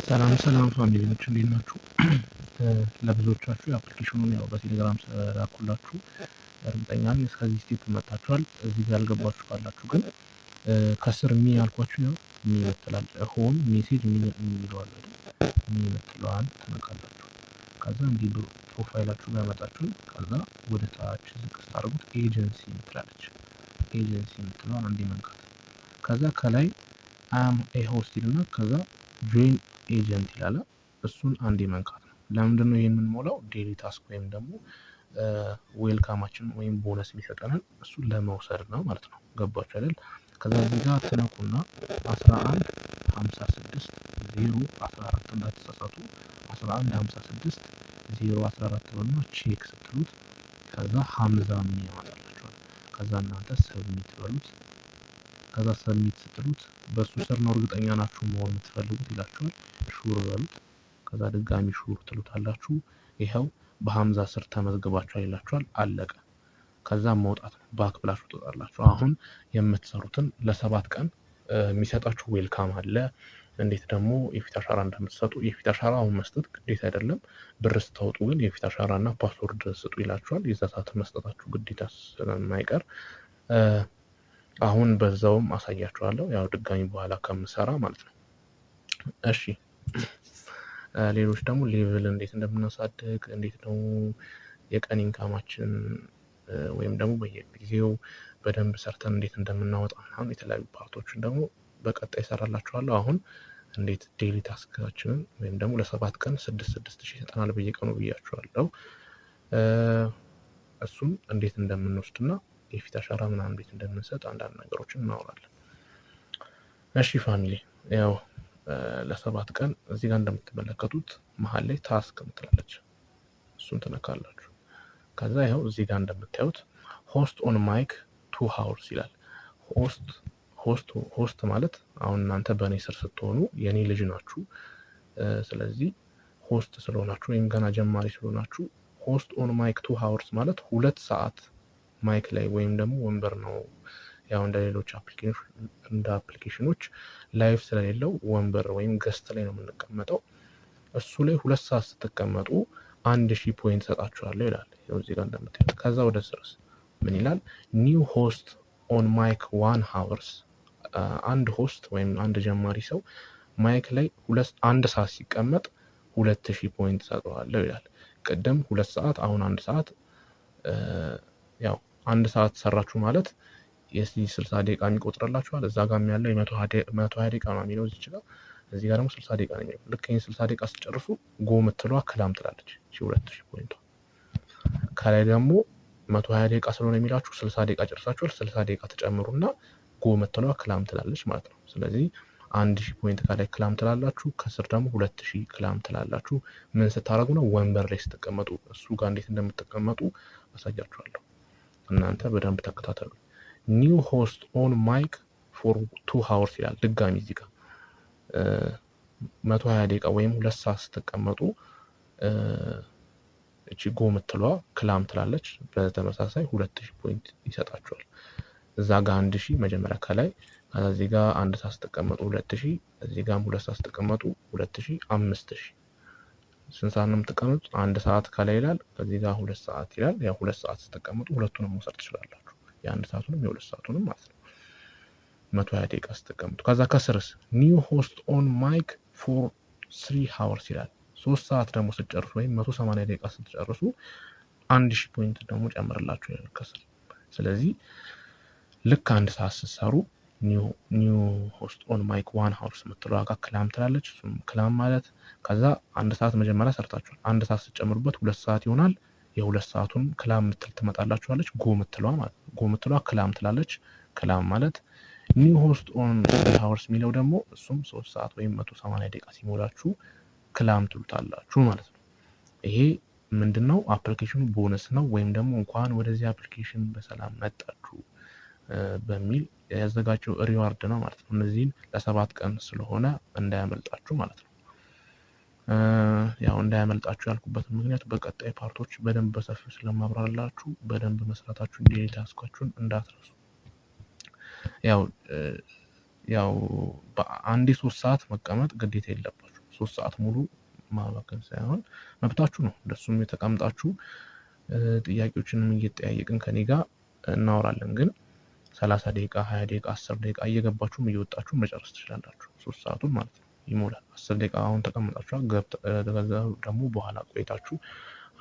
ሰላም ፋሚሊዎች እንዴት ናችሁ? ለብዙዎቻችሁ የአፕሊኬሽኑን ያው በቴሌግራም ስለላኩላችሁ እርግጠኛ ነኝ እስከዚህ ስቴፕ መጥታችኋል። እዚህ ጋር ያልገባችሁ ካላችሁ ግን ከስር ሚ ያልኳችሁ ያው ሚ ይመስላል ሆም ሜሴጅ የሚለው አለ አይደል? ሚ የምትለዋን ትነካላችሁ። ከዛ እንዲህ ፕሮፋይላችሁ ጋር ያመጣችሁ። ከዛ ወደ ታች ዝቅ ስታደርጉት ኤጀንሲ ትላለች። ኤጀንሲ የምትለዋን እንዲህ መንካት። ከዛ ከላይ አም ኤ ሆስት ይልና ከዛ ጆይን ኤጀንት ይላል። እሱን አንዴ መንካት ነው። ለምንድነው ይሄን የምንሞላው? ዴሊ ታስክ ወይም ደግሞ ዌልካማችን ወይም ቦነስ የሚሰጠንን እሱን ለመውሰድ ነው ማለት ነው። ገባችሁ አይደል? ከዛ እዚህ ጋር ትነኩና 11 56 014 እንዳትሳሳቱ 11 56 014 ብለና ቼክ ስትሉት ከዛ ሀምዛ ምን ያመጣላችኋል። ከዛ እናንተ ሰብሚት በሉት። ከዛ ሰብሚት ስትሉት በሱ ስር ነው እርግጠኛ ናችሁ መሆን የምትፈልጉት ይላችኋል። ሹር በሉት። ከዛ ድጋሚ ሹር ትሉታላችሁ። ይኸው በሀምዛ ስር ተመዝግባችኋል ይላችኋል። አለቀ። ከዛ መውጣት ነው። ባክ ብላችሁ ትወጣላችሁ። አሁን የምትሰሩትን ለ7 ቀን የሚሰጣችሁ ዌልካም አለ። እንዴት ደግሞ የፊት አሻራ እንደምትሰጡ የፊት አሻራ አሁን መስጠት ግዴታ አይደለም። ብር ስታወጡ ግን የፊት አሻራ እና ፓስወርድ ስጡ ይላችኋል። የዛ ሰዓት መስጠታችሁ ግዴታ ስለማይቀር አሁን በዛውም አሳያችኋለሁ። ያው ድጋሚ በኋላ ከምሰራ ማለት ነው። እሺ ሌሎች ደግሞ ሌቭል እንዴት እንደምናሳድግ እንዴት ነው የቀን ኢንካማችን ወይም ደግሞ በየጊዜው በደንብ ሰርተን እንዴት እንደምናወጣ ምናምን የተለያዩ ፓርቶችን ደግሞ በቀጣይ እሰራላችኋለሁ። አሁን እንዴት ዴሊ ታስካችንን ወይም ደግሞ ለ7 ቀን 6,000 ይሰጠናል በየቀኑ ብያችኋለሁ። እሱን እንዴት እንደምንወስድና የፊት አሻራ ምናምን እንዴት እንደምንሰጥ አንዳንድ ነገሮችን እናወራለን። እሺ ፋሚሊ ያው ለ7 ቀን እዚህ ጋር እንደምትመለከቱት መሃል ላይ ታስክ ምትላለች። እሱን ትነካላችሁ። ከዛ ይኸው እዚህ ጋር እንደምታዩት ሆስት ኦን ማይክ 2 hours ይላል። ሆስት ማለት አሁን እናንተ በእኔ ስር ስትሆኑ የኔ ልጅ ናችሁ። ስለዚህ ሆስት ስለሆናችሁ ወይም ገና ጀማሪ ስለሆናችሁ ሆስት ኦን ማይክ 2 hours ማለት 2 ሰዓት ማይክ ላይ ወይም ደግሞ ወንበር ነው። ያው እንደ ሌሎች አፕሊኬሽኖች ላይቭ ስለሌለው ወንበር ወይም ገስት ላይ ነው የምንቀመጠው። እሱ ላይ 2 ሰዓት ስትቀመጡ 1000 ፖይንት ሰጣችኋለሁ ይላል። ያው እዚህ ጋር እንደምታዩት ከዛ ወደ ስርስ ምን ይላል? ኒው ሆስት ኦን ማይክ 1 hours አንድ ሆስት ወይም አንድ ጀማሪ ሰው ማይክ ላይ 1 ሰዓት ሲቀመጥ 2000 ፖይንት ሰጠዋለሁ ይላል። ቅድም 2 ሰዓት አሁን 1 ሰዓት ያው 1 ሰዓት ሰራችሁ ማለት የዚህ 60 ደቂቃ የሚቆጥርላችኋል። እዛ ጋርም ያለው የ120 ደቂቃ ነው የሚለው እዚህ ጋር። እዚህ ጋር ደግሞ 60 ደቂቃ ነው የሚለው። ልክ ይሄን 60 ደቂቃ ስጨርሱ ጎ የምትለዋ ክላም ትላለች። እሺ 2000 ፖይንቷ። ከላይ ደግሞ 120 ደቂቃ ስለሆነ የሚላችሁ 60 ደቂቃ ጨርሳችኋል። 60 ደቂቃ ተጨምሩና ጎ የምትለዋ ክላም ትላለች ማለት ነው። ስለዚህ 1000 ፖይንት ከላይ ክላም ትላላችሁ፣ ከስር ደግሞ 2000 ክላም ትላላችሁ። ምን ስታደርጉ ነው? ወንበር ላይ ስትቀመጡ። እሱ ጋር እንዴት እንደምትቀመጡ አሳያችኋለሁ። እናንተ በደንብ ተከታተሉ። ኒው ሆስት ኦን ማይክ ፎር 2 hours ይላል። ድጋሚ እዚህ ጋር 120 ደቂቃ ወይም 2 ሰዓት ስትቀመጡ እቺ ጎ የምትለዋ ክላም ትላለች። በተመሳሳይ 2000 ፖይንት ይሰጣችኋል። እዛ ጋር 1000 መጀመሪያ ከላይ፣ ከዛ እዚህ ጋር 1 ሰዓት ስትቀመጡ 2000፣ እዚህ ጋርም 2 ሰዓት ስትቀመጡ 2000፣ 5000። ስንት ሰዓት ነው የምትቀመጡት? 1 ሰዓት ከላይ ይላል፣ ከዚህ ጋር 2 ሰዓት ይላል። ያው 2 ሰዓት ስትቀመጡ ሁለቱንም መውሰድ ትችላላችሁ። የ1 ሰዓቱንም የ2 ሰዓቱንም ማለት ነው። 120 ደቂቃ ስትቀመጡ። ከዛ ከስርስ ኒው ሆስት ኦን ማይክ ፎር 3 hours ይላል። 3 ሰዓት ደግሞ ስትጨርሱ ወይም 180 ደቂቃ ስትጨርሱ 1000 ፖይንት ደግሞ ጨምርላችሁ ይላል ከስር። ስለዚህ ልክ 1 ሰዓት ስትሰሩ ኒው ሆስት ኦን ማይክ 1 hours የምትለው ጋር ክላም ትላለች። እሱም ክላም ማለት ከዛ 1 ሰዓት መጀመሪያ ሰርታችኋል። 1 ሰዓት ስትጨምሩበት 2 ሰዓት ይሆናል። የ2 ሰዓቱን ክላም ምትል ትመጣላችኋለች። ጎ ምትለዋ ማለት ነው። ጎ ምትለዋ ክላም ትላለች። ክላም ማለት ኒው ሆስት ኦን 3 hours የሚለው ደግሞ እሱም 3 ሰዓት ወይም 180 ደቂቃ ሲሞላችሁ ክላም ትሉታላችሁ ማለት ነው። ይሄ ምንድነው? አፕሊኬሽኑ ቦነስ ነው ወይም ደግሞ እንኳን ወደዚህ አፕሊኬሽን በሰላም መጣችሁ በሚል ያዘጋጀው ሪዋርድ ነው ማለት ነው። እነዚህን ለ7 ቀን ስለሆነ እንዳያመልጣችሁ ማለት ነው። ያው እንዳያመልጣችሁ ያልኩበት ምክንያት በቀጣይ ፓርቶች በደንብ በሰፊው ስለማብራራላችሁ በደንብ መስራታችሁን ዴሊ ታስካችሁን እንዳትረሱ። ያው ያው በአንዴ 3 ሰዓት መቀመጥ ግዴታ የለባችሁ። 3 ሰዓት ሙሉ ማባከን ሳይሆን መብታችሁ ነው። እንደሱም የተቀምጣችሁ ጥያቄዎችንም እየጠያየቅን ከኔ ጋር እናወራለን። ግን 30 ደቂቃ 20 ደቂቃ 10 ደቂቃ እየገባችሁም እየወጣችሁ መጨረስ ትችላላችሁ። 3 ሰዓቱን ማለት ነው ይሞላል። 10 ደቂቃ አሁን ተቀምጣችኋል። ደግሞ በኋላ ቆይታችሁ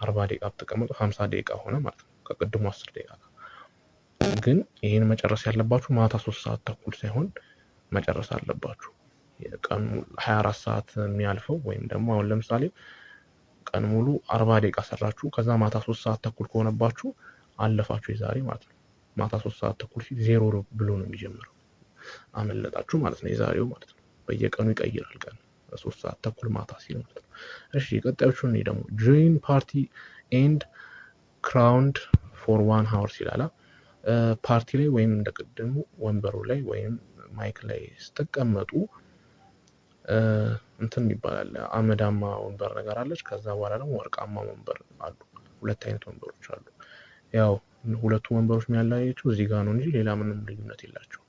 40 ደቂቃ ብትቀመጡ 50 ደቂቃ ሆነ ማለት ነው ከቅድሙ 10 ደቂቃ ጋር። ግን ይህን መጨረስ ያለባችሁ ማታ 3 ሰዓት ተኩል ሳይሆን መጨረስ አለባችሁ። ቀኑ 24 ሰዓት የሚያልፈው ወይም ደግሞ አሁን ለምሳሌ ቀን ሙሉ 40 ደቂቃ ሰራችሁ፣ ከዛ ማታ 3 ሰዓት ተኩል ከሆነባችሁ አለፋችሁ የዛሬ ማለት ነው። ማታ 3 ሰዓት ተኩል ሲል 0 ብሎ ነው የሚጀምረው። አመለጣችሁ ማለት ነው የዛሬው ማለት ነው። በየቀኑ ይቀይራል ቀን 3 ሰዓት ተኩል ማታ ሲል ማለት ነው። እሺ ቀጣዮቹ እኔ ደግሞ ጆይን ፓርቲ ኤንድ ክራውንድ ፎር 1 ሃወር ይላል። ፓርቲ ላይ ወይም እንደቀደሙ ወንበሩ ላይ ወይም ማይክ ላይ ስትቀመጡ እንትን ይባላል አመዳማ ወንበር ነገር አለች። ከዛ በኋላ ደግሞ ወርቃማ ወንበር አሉ። ሁለት አይነት ወንበሮች አሉ። ያው ሁለቱ ወንበሮች የሚያለያያቸው እዚህ ጋር ነው እንጂ ሌላ ምንም ልዩነት የላቸውም።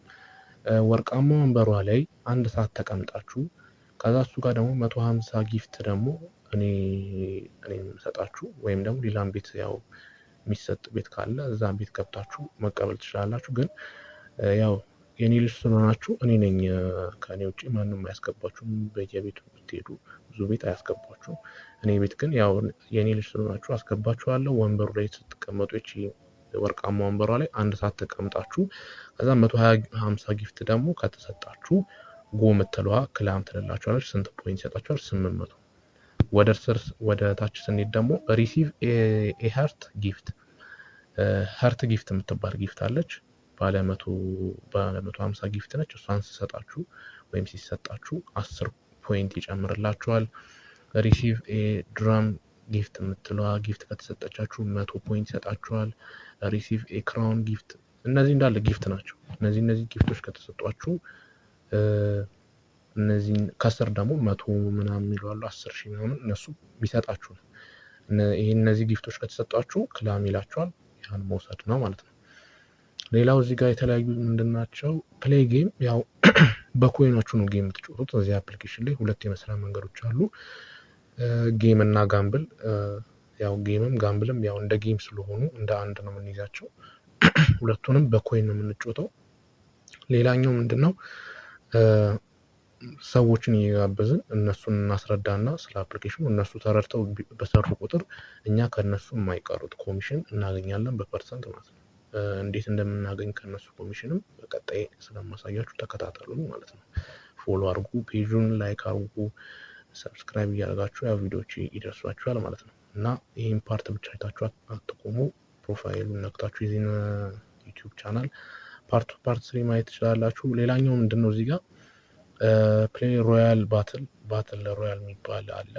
ወርቃማ ወንበሯ ላይ 1 ሰዓት ተቀምጣችሁ ከዛ እሱ ጋር ደግሞ 150 ጊፍት ደግሞ እኔ የምሰጣችሁ ወይም ደግሞ ሌላም ቤት ያው የሚሰጥ ቤት ካለ እዛ ቤት ገብታችሁ መቀበል ትችላላችሁ። ግን ያው የኔ ልጅ ስለሆናችሁ እኔ ነኝ ከኔ ውጪ ማንም አያስገባችሁም። በየቤቱ ብትሄዱ ብዙ ቤት አያስገባችሁም። እኔ ቤት ግን ያው የኔ ልጅ ስለሆናችሁ አስገባችኋለሁ። ወንበሩ ላይ ስትቀመጡ እቺ ወርቃማ ወንበሯ ላይ 1 ሰዓት ተቀምጣችሁ ከዛ 150 ጊፍት ደግሞ ከተሰጣችሁ ጎ የምትለዋ ክላም ትልላችኋለች። ስንት ፖይንት ይሰጣችኋል? 800። ወደ ታች ስንሄድ ደግሞ ሪሲቭ ኤ ሀርት ጊፍት ሀርት ጊፍት የምትባል ጊፍት አለች። ባለ 150 ጊፍት ነች። እሷን ሲሰጣችሁ ወይም ሲሰጣችሁ 10 ፖይንት ይጨምርላችኋል። ሪሲቭ ኤ ድራም ጊፍት የምትለዋ ጊፍት ከተሰጠቻችሁ 100 ፖይንት ይሰጣችኋል። ሪሲቭ ኤ ክራውን ጊፍት፣ እነዚህ እንዳለ ጊፍት ናቸው። እነዚህ ጊፍቶች ከተሰጧችሁ እነዚህን ከስር ደግሞ 100 ምናምን ይሏሉ 10,000 ምናምን እነሱ ቢሰጣችሁ ነው። እነዚህ ጊፍቶች ከተሰጧችሁ ክላም ይላችኋል። ያን መውሰድ ነው ማለት ነው። ሌላው እዚህ ጋር የተለያዩ ምንድናቸው ፕሌይ ጌም፣ ያው በኮይናችሁ ነው ጌም የምትጫወቱት። እዚህ አፕሊኬሽን ላይ 2 የመስሪያ መንገዶች አሉ፣ ጌም እና ጋምብል። ያው ጌምም ጋምብልም ያው እንደ ጌም ስለሆኑ እንደ አንድ ነው የምንይዛቸው። ሁለቱንም በኮይን ነው የምንጫወተው። ሌላኛው ምንድነው ሰዎችን እየጋበዝን እነሱን እናስረዳና ስለ አፕሊኬሽኑ እነሱ ተረድተው በሰሩ ቁጥር እኛ ከነሱ የማይቀሩት ኮሚሽን እናገኛለን በፐርሰንት ማለት ነው። እንዴት እንደምናገኝ ከነሱ ኮሚሽንም በቀጣይ ስለማሳያችሁ ተከታተሉ ማለት ነው። ፎሎ አድርጉ፣ ፔጁን ላይክ አድርጉ፣ ሰብስክራይብ እያደረጋችሁ ያው ቪዲዮዎች ይደርሷችኋል ማለት ነው። እና ይህን ፓርት ብቻ አይታችሁ አትቆሙ። ፕሮፋይሉን ነክታችሁ የዚህን ዩቲዩብ ቻናል ፓርት 3 ማየት ትችላላችሁ። ሌላኛው ምንድነው እዚህ ጋር ፕሌይ ሮያል ባትል ሮያል የሚባል አለ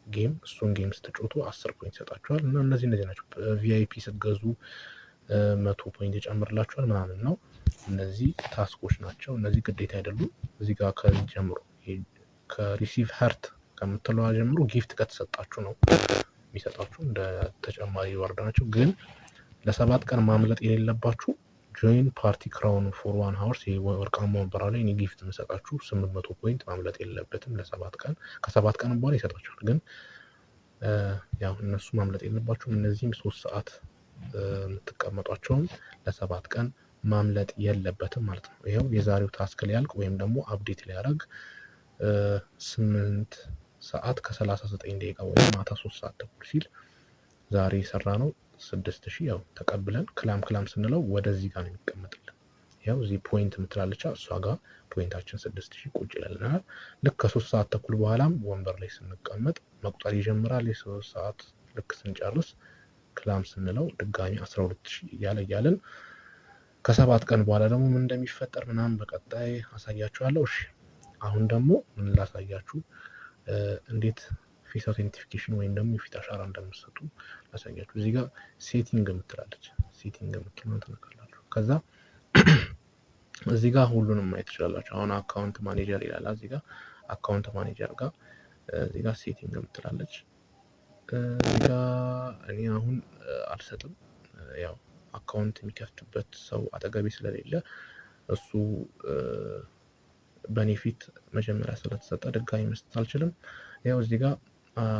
ጌም። እሱን ጌም ስትጫወቱ 10 ፖይንት ይሰጣችኋል። እና እነዚህ ናቸው። ቪአይፒ ስትገዙ 100 ፖይንት ይጨምርላችኋል ምናምን ነው። እነዚህ ታስኮች ናቸው። እነዚህ ግዴታ አይደሉም። እዚህ ጋር ከዚህ ጀምሮ ከሪሲቭ ሀርት ከምትለዋ ጀምሮ ጊፍት ከተሰጣችሁ ነው የሚሰጣችሁ እንደ ተጨማሪ ዋርዳ ናቸው። ግን ለ7 ቀን ማምለጥ የሌለባችሁ ጆይን ፓርቲ ክራውን ፎር 1 ሃወር ወርቃማ ወንበራ ላይ እኔ ጊፍት የምሰጣችሁ 800 ፖይንት ማምለጥ የለበትም ለ7 ቀን። ከ7 ቀን በኋላ ይሰጣችኋል። ግን ያው እነሱ ማምለጥ የለባችሁም። እነዚህም 3 ሰዓት የምትቀመጧቸውም ለ7 ቀን ማምለጥ የለበትም ማለት ነው። ይኸው የዛሬው ታስክ ሊያልቅ ወይም ደግሞ አፕዴት ሊያደርግ 8 ሰዓት ከ39 ደቂቃ ወይም ማታ 3 ሰዓት ተኩል ሲል ዛሬ የሰራ ነው 6000 ያው ተቀብለን ክላም ስንለው ወደዚህ ጋር ነው የሚቀመጥልን። ያው እዚህ ፖይንት የምትላለች እሷ ጋር ፖይንታችን 6000 ቁጭ ይላልናል። ልክ ከ3 ሰዓት ተኩል በኋላም ወንበር ላይ ስንቀመጥ መቁጠር ይጀምራል። የ3 ሰዓት ልክ ስንጨርስ ክላም ስንለው ድጋሚ 12000 እያለን ከ7 ቀን በኋላ ደግሞ ምን እንደሚፈጠር ምናምን በቀጣይ አሳያችኋለሁ። እሺ አሁን ደግሞ ምን ላሳያችሁ፣ እንዴት ፌስ አውቴንቲፊኬሽን ወይም ደግሞ የፊት አሻራ እንደምትሰጡ ላሳያችሁ። እዚህ ጋር ሴቲንግ የምትላለች ሴቲንግ የምትለውን ትነካላችሁ። ከዛ እዚህ ጋር ሁሉንም ማየት ትችላላችሁ። አሁን አካውንት ማኔጀር ይላል። እዚህ ጋር አካውንት ማኔጀር ጋር እዚህ ጋር ሴቲንግ የምትላለች። እዚህ ጋር እኔ አሁን አልሰጥም፣ ያው አካውንት የሚከፍትበት ሰው አጠገቤ ስለሌለ እሱ በኔፊት መጀመሪያ ስለተሰጠ ድጋሚ መስጠት አልችልም። ያው እዚህ ጋር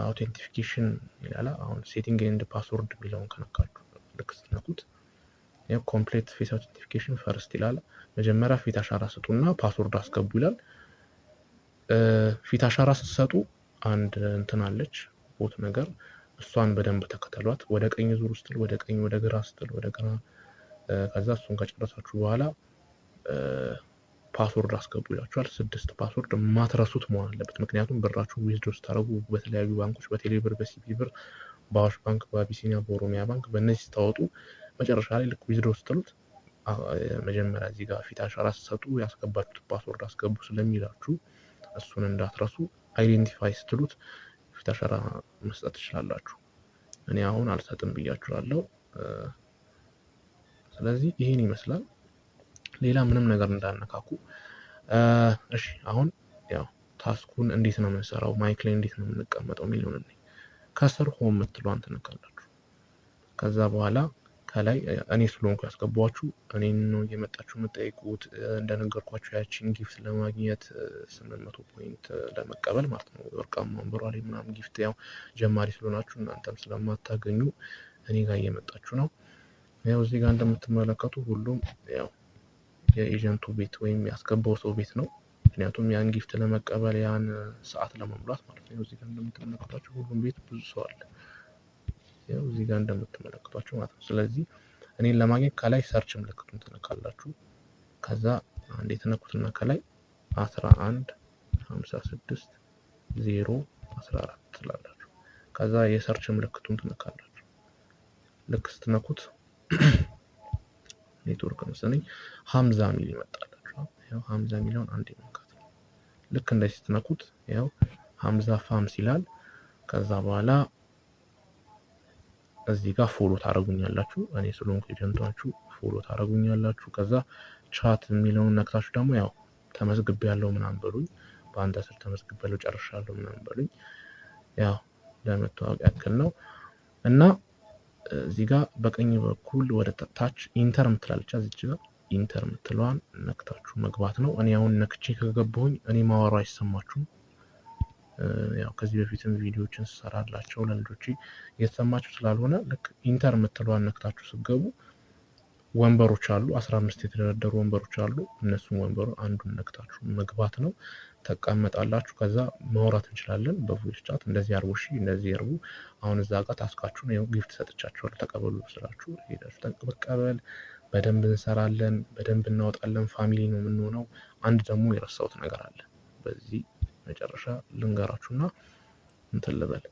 አውቴንቲፊኬሽን ይላል። አሁን ሴቲንግ ኤንድ ፓስወርድ የሚለውን ከነካችሁ ልክ ስትነኩት ያው ኮምፕሌት ፌስ አውቴንቲፊኬሽን ፈርስት ይላል። መጀመሪያ ፊት አሻራ ስጡና ፓስወርድ አስገቡ ይላል። ፊት አሻራ ስትሰጡ አንድ እንትን አለች ቦት ነገር፣ እሷን በደንብ ተከተሏት። ወደ ቀኝ ዙር ስትል ወደ ቀኝ፣ ወደ ግራ ስትል ወደ ግራ። ከዛ እሱን ከጨረሳችሁ በኋላ ፓስወርድ አስገቡ ይላችኋል። 6 ፓስወርድ ማትረሱት መሆን አለበት። ምክንያቱም ብራችሁ ዊዝድሮው ስታደርጉ በተለያዩ ባንኮች በቴሌ ብር፣ በሲቢ ብር፣ በአዋሽ ባንክ፣ በአቢሲኒያ፣ በኦሮሚያ ባንክ በእነዚህ ስታወጡ መጨረሻ ላይ ልክ ዊዝድሮው ስትሉት መጀመሪያ እዚህ ጋር ፊት አሻራ ስትሰጡ ያስገባችሁት ፓስወርድ አስገቡ ስለሚላችሁ እሱን እንዳትረሱ። አይዴንቲፋይ ስትሉት ፊት አሻራ መስጠት ትችላላችሁ። እኔ አሁን አልሰጥም ብያችኋለሁ። ስለዚህ ይሄን ይመስላል። ሌላ ምንም ነገር እንዳነካኩ። እሺ አሁን ያው ታስኩን እንዴት ነው የምንሰራው፣ ማይክ ላይ እንዴት ነው የምንቀመጠው የሚለውን እንይ። ከስር ሆም የምትለዋን ትነካላችሁ። ከዛ በኋላ ከላይ እኔ ስለሆንኩ ያስገባችሁ እኔን ነው እየመጣችሁ የምጠይቁት። እንደነገርኳችሁ ያቺን ጊፍት ለማግኘት 800 ፖይንት ለመቀበል ማለት ነው። ወርቃማ ወንበሯ ላይ ምናምን ጊፍት ያው ጀማሪ ስለሆናችሁ እናንተም ስለማታገኙ እኔ ጋር እየመጣችሁ ነው። ያው እዚህ ጋር እንደምትመለከቱ ሁሉም ያው የኤጀንቱ ቤት ወይም ያስገባው ሰው ቤት ነው። ምክንያቱም ያን ጊፍት ለመቀበል ያን ሰዓት ለመሙላት ማለት ነው። እዚህ ጋር እንደምትመለከቷቸው ሁሉም ቤት ብዙ ሰው አለ። ያው እዚህ ጋር እንደምትመለከቷቸው ማለት ነው። ስለዚህ እኔን ለማግኘት ከላይ ሰርች ምልክቱን ትነካላችሁ። ከዛ አንዴ ተነኩትና ከላይ 11 56 0 14 ትላላችሁ። ከዛ የሰርች ምልክቱን ትነካላችሁ። ልክ ስትነኩት ኔትወርክ መሰለኝ ሀምዛ ሚል ይመጣላችሁ። ያው ሀምዛ ሚለውን አንዴ መንካት ነው። ልክ እንደዚህ ስትነኩት ያው ሀምዛ ፋምስ ይላል። ከዛ በኋላ እዚህ ጋር ፎሎ ታደርጉኛላችሁ። እኔ ስለሆንኩ ኤጀንታችሁ ፎሎ ታደርጉኛላችሁ። ከዛ ቻት የሚለውን ነክታችሁ ደግሞ ያው ተመዝግቤያለሁ ምናምን በሉኝ። በአንተ ስር ተመዝግቤያለሁ ጨርሻለሁ ምናምን በሉኝ። ያው ለመተዋወቅ ያክል ነው። እና እዚህ ጋር በቀኝ በኩል ወደ ታች ኢንተር ምትላለች። እዚች ጋር ኢንተር ምትለዋን ነክታችሁ መግባት ነው። እኔ አሁን ነክቼ ከገባሁኝ እኔ ማወራው አይሰማችሁም። ያው ከዚህ በፊትም ቪዲዮዎችን ስሰራላቸው ለልጆቼ እየተሰማችሁ ስላልሆነ ልክ ኢንተር ምትለዋን ነክታችሁ ስትገቡ ወንበሮች አሉ፣ 15 የተደረደሩ ወንበሮች አሉ። እነሱን ወንበሩ አንዱን ነክታችሁ መግባት ነው። ተቀመጣላችሁ። ከዛ ማውራት እንችላለን በቮይስ ቻት። እንደዚህ አርጉ፣ እሺ እንደዚህ አርጉ። አሁን እዛ ጋር ታስካችሁ ነው ጊፍት ሰጥቻችኋለሁ ተቀበሉ ስላችሁ ሄዳችሁ ተቀበል። በደንብ እንሰራለን፣ በደንብ እናወጣለን። ፋሚሊ ነው የምንሆነው። አንድ ደግሞ የረሳሁት ነገር አለ። በዚህ መጨረሻ ልንገራችሁና እንትን ልበል።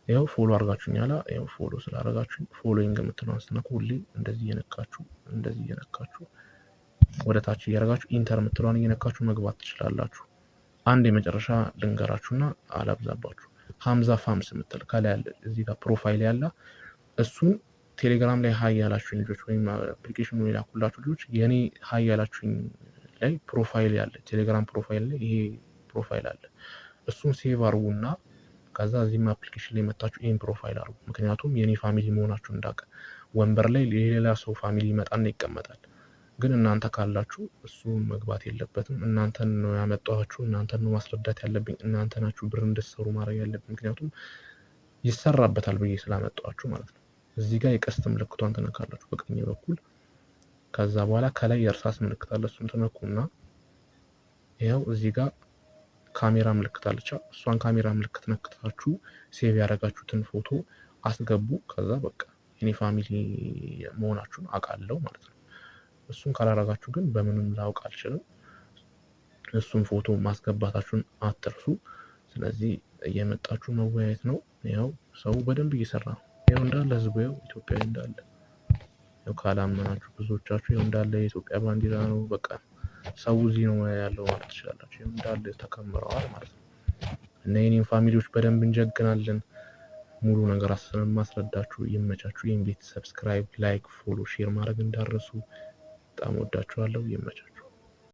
ያው ፎሎ አድርጋችሁኛል። ያው ፎሎ ስላደረጋችሁ ፎሎዊንግ የምትለውን ስትነኩ ሁሌ እንደዚህ እየነካችሁ ወደ ታች እያደረጋችሁ ኢንተር የምትለውን እየነካችሁ መግባት ትችላላችሁ። አንድ የመጨረሻ ልንገራችሁና አላብዛባችሁ። ሀምዛ ፋምስ የምትል ከላይ ያለ እዚህ ጋር ፕሮፋይል ያለ እሱን ቴሌግራም ላይ ሀይ ያላችሁኝ ልጆች ወይም አፕሊኬሽኑ ላይ ላኩላችሁ ልጆች የኔ ሀይ ያላችሁኝ ላይ ፕሮፋይል ያለ ቴሌግራም ፕሮፋይል ላይ ይሄ ፕሮፋይል አለ። እሱን ሴቭ አርጉና ከዛ እዚህም አፕሊኬሽን ላይ መጣችሁ ይሄን ፕሮፋይል አርጉ። ምክንያቱም የኔ ፋሚሊ መሆናችሁ እንዳውቅ። ወንበር ላይ የሌላ ሰው ፋሚሊ ይመጣና ይቀመጣል። ግን እናንተ ካላችሁ እሱ መግባት የለበትም። እናንተን ነው ያመጣኋችሁ፣ እናንተን ነው ማስረዳት ያለብኝ፣ እናንተ ናችሁ ብር እንድትሰሩ ማድረግ ያለብኝ። ምክንያቱም ይሰራበታል ብዬ ስላመጣኋችሁ ማለት ነው። እዚህ ጋር የቀስት ምልክቷን ትነካላችሁ በቀኝ በኩል። ከዛ በኋላ ከላይ የእርሳስ ምልክት አለ። እሱን ትነኩና ያው እዚህ ጋር ካሜራ ምልክት አለች። እሷን ካሜራ ምልክት ነክታችሁ ሴቭ ያደረጋችሁትን ፎቶ አስገቡ። ከዛ በቃ የኔ ፋሚሊ መሆናችሁን አውቃለሁ ማለት ነው። እሱን ካላረጋችሁ ግን በምንም ላውቅ አልችልም። እሱን ፎቶ ማስገባታችሁን አትርሱ። ስለዚህ እየመጣችሁ መወያየት ነው። ያው ሰው በደንብ እየሰራ ነው። ያው እንዳለ ህዝቡ ያው ኢትዮጵያዊ እንዳለ ያው ካላመናችሁ ብዙዎቻችሁ ያው እንዳለ የኢትዮጵያ ባንዲራ ነው በቃ ሰው እዚህ ነው ያለው ማለት ትችላላችሁ። ያው እንዳለ ተከምረዋል ማለት ነው። እና የኔን ፋሚሊዎች በደንብ እንጀግናለን። ሙሉ ነገር ማስረዳችሁ ይመቻችሁ። ይሄን ቤት ሰብስክራይብ፣ ላይክ፣ ፎሎ፣ ሼር ማድረግ እንዳረሱ። በጣም ወዳችኋለሁ። ይመቻችሁ።